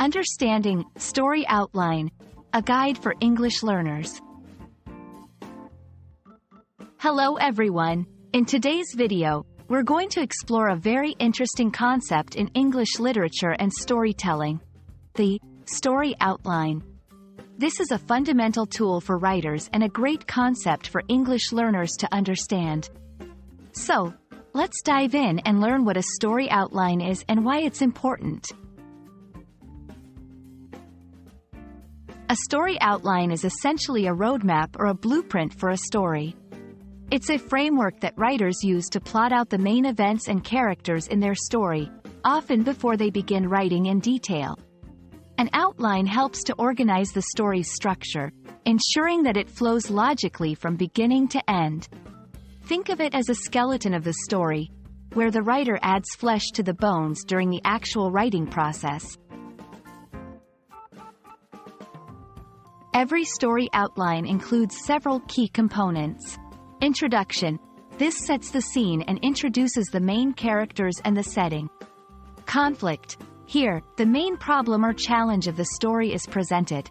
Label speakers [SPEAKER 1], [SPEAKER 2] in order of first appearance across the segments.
[SPEAKER 1] Understanding Story Outline, a guide for English learners. Hello everyone. In today's video, we're going to explore a very interesting concept in English literature and storytelling: the story outline. This is a fundamental tool for writers and a great concept for English learners to understand. So, let's dive in and learn what a story outline is and why it's important. A story outline is essentially a roadmap or a blueprint for a story. It's a framework that writers use to plot out the main events and characters in their story, often before they begin writing in detail. An outline helps to organize the story's structure, ensuring that it flows logically from beginning to end. Think of it as a skeleton of the story, where the writer adds flesh to the bones during the actual writing process. Every story outline includes several key components. Introduction. This sets the scene and introduces the main characters and the setting. Conflict. Here, the main problem or challenge of the story is presented.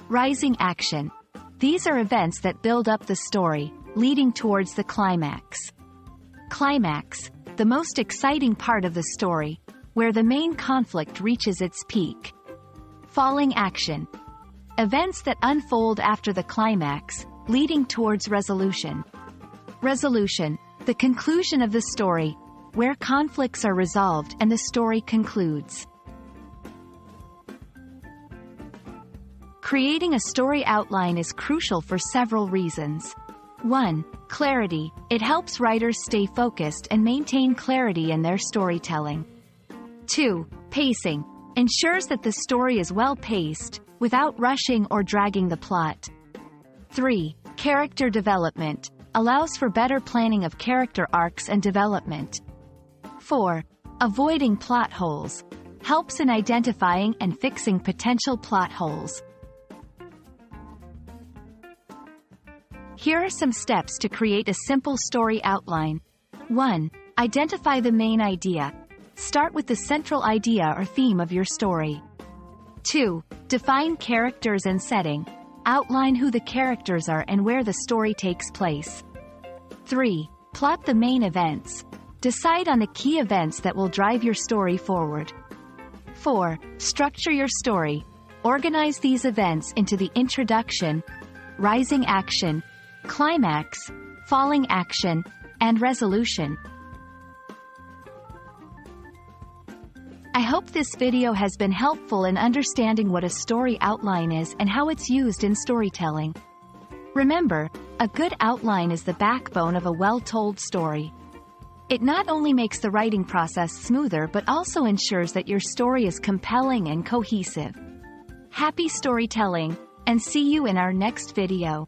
[SPEAKER 1] Rising action. These are events that build up the story, leading towards the climax. Climax. The most exciting part of the story, where the main conflict reaches its peak. Falling action. Events that unfold after the climax, leading towards resolution. Resolution. The conclusion of the story, where conflicts are resolved and the story concludes. Creating a story outline is crucial for several reasons. 1. Clarity. It helps writers stay focused and maintain clarity in their storytelling. 2. Pacing. Ensures that the story is well paced, without rushing or dragging the plot. 3. Character development. Allows for better planning of character arcs and development. 4. Avoiding plot holes. Helps in identifying and fixing potential plot holes. Here are some steps to create a simple story outline. 1. Identify the main idea. Start with the central idea or theme of your story. 2. Define characters and setting. Outline who the characters are and where the story takes place. 3. Plot the main events. Decide on the key events that will drive your story forward. 4. Structure your story. Organize these events into the introduction, rising action, climax, falling action, and resolution. I hope this video has been helpful in understanding what a story outline is and how it's used in storytelling. Remember, a good outline is the backbone of a well-told story. It not only makes the writing process smoother but also ensures that your story is compelling and cohesive. Happy storytelling, and see you in our next video.